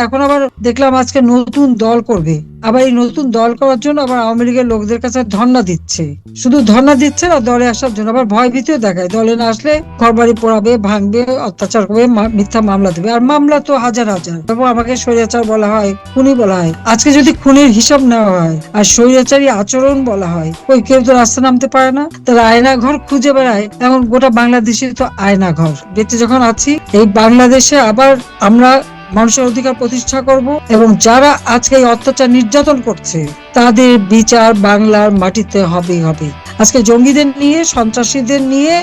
এখন আবার দেখলাম আজকে নতুন দল করবে। আবার এই নতুন দল করার জন্য আবার আওয়ামী লীগের লোকদের কাছে ধর্ণা দিচ্ছে। শুধু ধর্ণা দিচ্ছে না, দলে আসার জন্য আবার ভয় ভীতিও দেখায়। দলে না আসলে ঘরবাড়ি পোড়াবে, ভাঙবে, অত্যাচার করবে, মিথ্যা মামলা দেবে। আর মামলা তো হাজার হাজার। এবং আমাকে স্বৈরাচার বলা হয়, খুনি বলা হয়। আজকে যদি খুনির হিসাব নেওয়া হয় আর স্বৈরাচারী আচরণ বলা হয়, ওই কেউ তো রাস্তা নামতে পারে না। তারা আয়না ঘর খুঁজে বেড়ায়। এমন গোটা বাংলাদেশে তো আয়না ঘর। বেঁচে যখন আছি এই বাংলাদেশে আবার আমরা মানুষের অধিকার প্রতিষ্ঠা করব, এবং যারা আজকে এই অত্যাচার নির্যাতন করছে তাদের বিচার বাংলার মাটিতে হবেই হবে। আজকে জঙ্গিদের নিয়ে, সন্ত্রাসীদের নিয়ে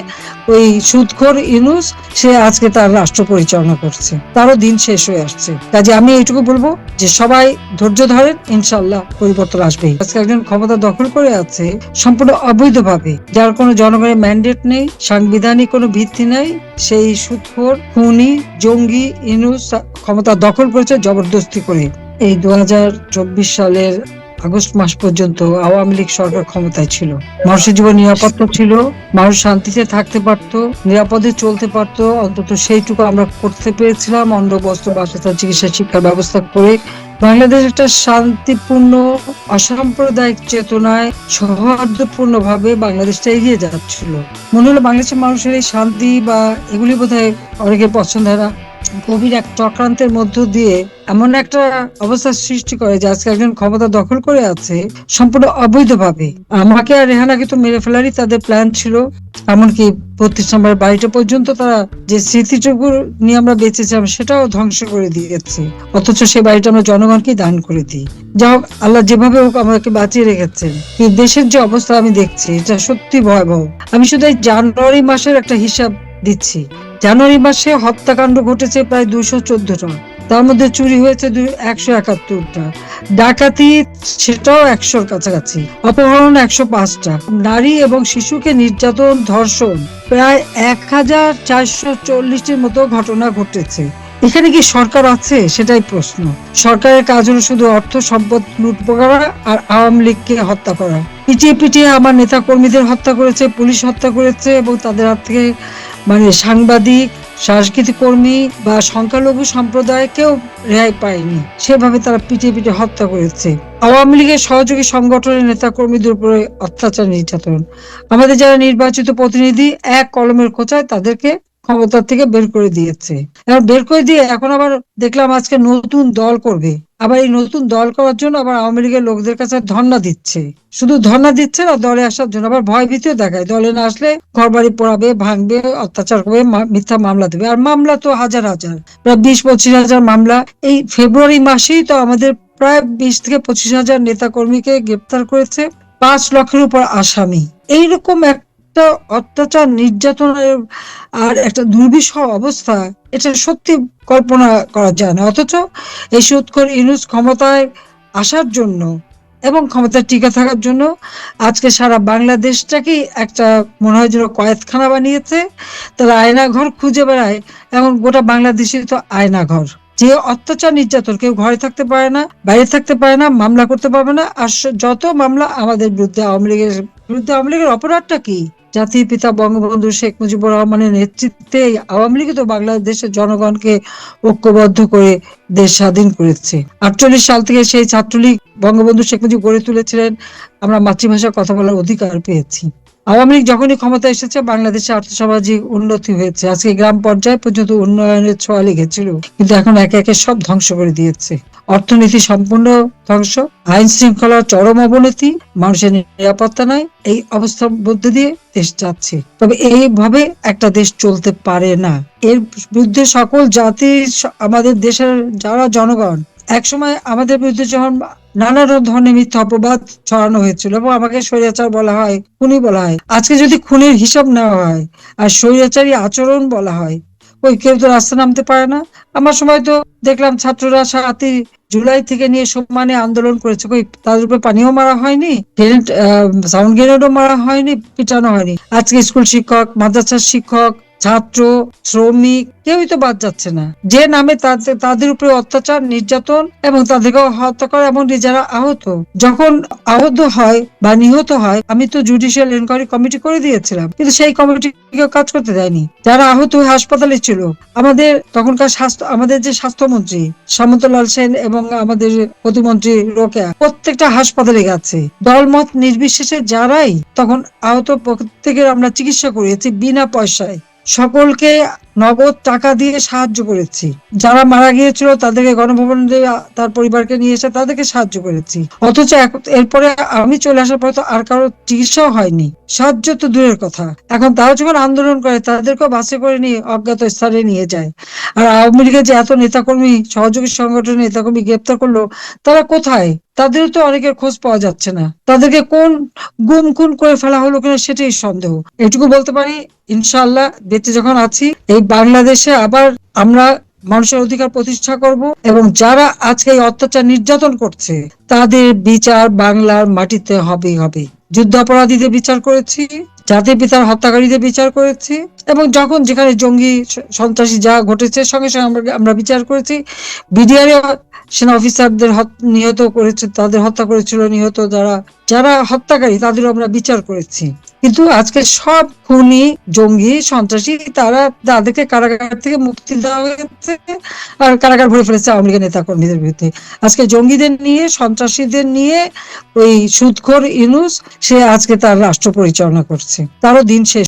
ওই সুদখোর ইউনূস সে আজকে তার রাষ্ট্র পরিচালনা করছে, তারও দিন শেষ হয়ে আসছে। কাজে আমি এইটুকু বলবো যে সবাই ধৈর্য ধরেন, ইনশাল্লাহ পরিবর্তন আসবেই। আজকে একজন ক্ষমতা দখল করে আছে সম্পূর্ণ অবৈধভাবে, যার কোনো জনগণের ম্যান্ডেট নেই, সাংবিধানিক কোনো ভিত্তি নেই। সেই সুদখোর খুনি জঙ্গি ইউনূস ক্ষমতা দখল করেছে জবরদস্তি করে। এই 2024 সালের আগস্ট মাস পর্যন্ত আওয়ামী লীগ সরকার ক্ষমতায় ছিল। মানুষের জীবন নিরাপত্তা ছিল, মানুষ শান্তিতে থাকতে পারত, নিরাপদে চলতে পারত। অন্তত সেইটুকু আমরা করতে পেরেছিলাম। অন্ন, বস্ত্র, বাসস্থান, চিকিৎসা, শিক্ষার ব্যবস্থা করে বাংলাদেশ একটা শান্তিপূর্ণ অসাম্প্রদায়িক চেতনায় সৌহার্দ্যপূর্ণ ভাবে বাংলাদেশটা এগিয়ে যাচ্ছিল। মনে হলো বাংলাদেশের মানুষের এই শান্তি বা এগুলি বোধহয় অনেকের পছন্দ হয় না। গভীর এক চক্রান্তের মধ্য দিয়ে এমন একটা অবস্থা সৃষ্টি করে যে আজকে একজন ক্ষমতা দখল করে আছে সম্পূর্ণ অবৈধভাবে। আমাকে আর রেহানাকে তো মেরে ফেলারই তাদের প্ল্যান ছিল। এমনকি 32 নম্বর বাড়িটা পর্যন্ত তারা যে স্মৃতিটুকু নিয়ে আমরা বেঁচেছিলাম সেটাও ধ্বংস করে দিয়েছে। অথচ সেই বাড়িটা আমরা জনগণকে দান করে দিই। যা হোক, আল্লাহ যেভাবে হোক আমাকে বাঁচিয়ে রেখেছেন। কিন্তু দেশের যে অবস্থা আমি দেখছি এটা সত্যি ভয়াবহ। আমি শুধু এই জানুয়ারি মাসের একটা হিসাব দিচ্ছি। জানুয়ারি মাসে হত্যাকাণ্ড ঘটেছে প্রায় 214টা, তার মধ্যে চুরি হয়েছে 171টা, ডাকাতি সেটাও 100-র কাছাকাছি, অপহরণ 105টা, নারী এবং শিশুকে নির্যাতন, ধর্ষণ প্রায় 1440টির মতো ঘটনা ঘটেছে। এখানে কি সরকার আছে সেটাই প্রশ্ন। সরকারের কাজ হলো শুধু অর্থ সম্পদ লুট করা আর আওয়ামী লীগকে হত্যা করা। পিটিয়ে পিটিয়ে আমার নেতা কর্মীদের হত্যা করেছে, পুলিশ হত্যা করেছে, এবং তাদের হাত থেকে সাংবাদিক, সাংস্কৃতিক কর্মী বা সংখ্যালঘু সম্প্রদায়কেও রেহাই পায়নি। সেভাবে তারা পিটিয়ে পিটিয়ে হত্যা করেছে। আওয়ামী লীগের সহযোগী সংগঠনের নেতা কর্মীদের উপরে অত্যাচার নির্যাতন। আমাদের যারা নির্বাচিত প্রতিনিধি এক কলমের খোঁচায় তাদেরকে ক্ষমতা থেকে বের করে দিয়েছে। এখন বের করে দিয়ে এখন আবার দেখলাম আজকে নতুন দল করবে। আবার এই নতুন দল করার জন্য আবার আওয়ামী লীগের লোকদের কাছে ধর্ণা দিচ্ছে। শুধু ধর্ণা দিচ্ছে না, দলে আসার জন্য আবার ভয় ভীতিও দেখায়। দলে না আসলে ঘরবাড়ি পোড়াবে, ভাঙবে, অত্যাচার করবে, মিথ্যা মামলা দেবে। আর মামলা তো হাজার হাজার, প্রায় 20-25 হাজার মামলা। এই ফেব্রুয়ারি মাসেই তো আমাদের প্রায় 20 থেকে 25 হাজার নেতা কর্মীকে গ্রেপ্তার করেছে, 5 লক্ষের উপর আসামি। এইরকম একটা অত্যাচার, নির্যাতনের আর একটা দুর্বিষহ অবস্থা, এটা সত্যি কল্পনা করা যায় না। অথচ এই সুদখোর ইউনূস ক্ষমতায় আসার জন্য এবং ক্ষমতায় টিকে থাকার জন্য আজকে সারা বাংলাদেশটাকেই একটা মনে হয় যেন কয়েদখানা বানিয়েছে। তারা আয়না ঘর খুঁজে বেড়ায়। এখন গোটা বাংলাদেশে তো আয়না ঘর। যে অত্যাচার নির্যাতন, কেউ ঘরে থাকতে পারে না, বাইরে থাকতে পারে না, মামলা করতে পারবে না। আর যত মামলা আমাদের বিরুদ্ধে, আওয়ামী লীগের বিরুদ্ধে। আওয়ামী লীগের অপরাধটা কি? জাতির পিতা বঙ্গবন্ধু শেখ মুজিবুর রহমানের নেতৃত্বে আওয়ামী লীগ তো বাংলাদেশের জনগণকে ঐক্যবদ্ধ করে দেশ স্বাধীন করেছে। 48 সাল থেকে সেই ছাত্রলীগ বঙ্গবন্ধু শেখ মুজিব গড়ে তুলেছিলেন। আমরা মাতৃভাষায় কথা বলার অধিকার পেয়েছি। আওয়ামী লীগ যখনই ক্ষমতা এসেছে বাংলাদেশে আর্থসামাজিক উন্নতি হয়েছে। আজকে গ্রাম পর্যায়ে পর্যন্ত উন্নয়নের ছোঁয়া লেগেছিল, কিন্তু এখন একে একে সব ধ্বংস করে দিয়েছে। অর্থনীতি সম্পূর্ণ ধ্বংস, আইন শৃঙ্খলার চরম অবনতি, মানুষের নিরাপত্তা নাই। এই অবস্থার মধ্যে দিয়ে দেশ যাচ্ছে। তবে এইভাবে একটা দেশ চলতে পারে না। এর বিরুদ্ধে সকল জাতি, আমাদের দেশের যারা জনগণ, একসময় আমাদের বিরুদ্ধে যখন নানা ধরনের মিথ্যা অপবাদ ছড়ানো হয়েছিল এবং আমাকে স্বৈরাচার বলা হয়, খুনি বলা হয়। আজকে যদি খুনির হিসাব নেওয়া হয় আর স্বৈরাচারী আচরণ বলা হয়, ওই কেউ তো রাস্তা নামতে পারে না। আমার সময় তো দেখলাম ছাত্ররা 7ই জুলাই থেকে নিয়ে সমানে আন্দোলন করেছে, কই তাদের উপরে পানিও মারা হয়নি, সাউন্ড গ্রেনেডও মারা হয়নি, পিটানো হয়নি। আজকে স্কুল শিক্ষক, মাদ্রাসার শিক্ষক, ছাত্র, শ্রমিক কেউই তো বাদ যাচ্ছে না, যে নামে তাদের উপরে অত্যাচার, নির্যাতন এবং তাদেরকে হত্যা করা, এবং যারা আহত, যখন আহত হয় বা নিহত হয়, আমি তো জুডিশিয়াল ইনকোয়ারি কমিটি করে দিয়েছিলাম, কিন্তু সেই কমিটি কাজ করতে দেয়নি। যারা আহত হয়ে হাসপাতালে ছিল, আমাদের তখনকার আমাদের যে স্বাস্থ্যমন্ত্রী সামন্তলাল সেন এবং আমাদের প্রতিমন্ত্রী রোকেয়া প্রত্যেকটা হাসপাতালে গেছে, দলমত নির্বিশেষে যারাই তখন আহত প্রত্যেকের আমরা চিকিৎসা করিয়েছি বিনা পয়সায়, সকলকে নগদ টাকা দিয়ে সাহায্য করেছি। যারা মারা গিয়েছিল তাদেরকে গণভবন দিয়ে তার পরিবারকে নিয়ে এসে তাদেরকে সাহায্য করেছি। অথচ এরপরে আমি চলে আসার পরে তো আর কারো চিকিৎসাও হয়নি, সাহায্য তো দূরের কথা। এখন তারা যখন আন্দোলন করে তাদেরকেও বাসে করে নিয়ে অজ্ঞাত স্থানে নিয়ে যায়। আর আওয়ামী লীগের যে এত নেতাকর্মী, সহযোগী সংগঠনের নেতাকর্মী গ্রেপ্তার করলো, তারা কোথায়? তাদেরও তো অনেকের খোঁজ পাওয়া যাচ্ছে না। তাদেরকে কোন গুম খুন করে ফেলা হলো কিনা সেটাই সন্দেহ। এটুকু বলতে পারি, ইনশাআল্লাহ বেঁচে যখন আছি, এই বাংলাদেশে আবার আমরা মানুষের অধিকার প্রতিষ্ঠা করব, এবং যারা আজকে এই অত্যাচার নির্যাতন করছে তাদের বিচার বাংলার মাটিতে হবেই হবে। যুদ্ধাপরাধীদের বিচার করেছি, জাতির পিতার হত্যাকারীদের বিচার করেছি, এবং যখন যেখানে জঙ্গি সন্ত্রাসী যা ঘটেছে সঙ্গে সঙ্গে আমরা বিচার করেছি। বিডিআর সেনা অফিসারদের নিহত করেছে, তাদের হত্যা করেছিল, নিহত যারা যারা হত্যাকারী তাদেরও আমরা বিচার করেছি। কিন্তু আজকে সব খুনি, জঙ্গি, সন্ত্রাসী তাদেরকে কারাগার থেকে মুক্তি দেওয়া হয়েছে, আর কারাগার ভরে ফেলেছে আওয়ামী লীগের নেতা কর্মীদের বিরুদ্ধে। আজকে জঙ্গিদের নিয়ে, সন্ত্রাসীদের নিয়ে ওই সুদখোর ইউনূস সে আজকে তার রাষ্ট্র পরিচালনা করছে, তারও দিন শেষ।